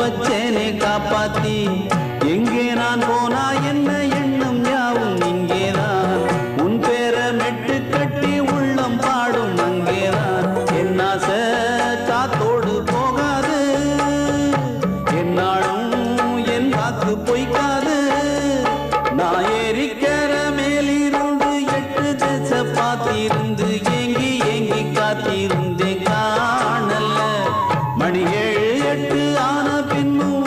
வச்சேனே காப்பாத்தி. எங்கே நான் போனா என்ன எண்ணம் யாவும் இங்கேதான். உன் பேர மெட்டு கட்டி உள்ளம் பாடும் அங்கேதான். என் ஆசை காத்தோடு போகாது, என்னாலும் என் வாக்கு பொய்க்காது. நான் ஏறிக்கிற மேலிருந்து 8 திசை பார்த்திருந்து ஏங்கி ஏங்கி காத்திருந்தேன் காணல. மணி 7 8 ஆன பின்னும்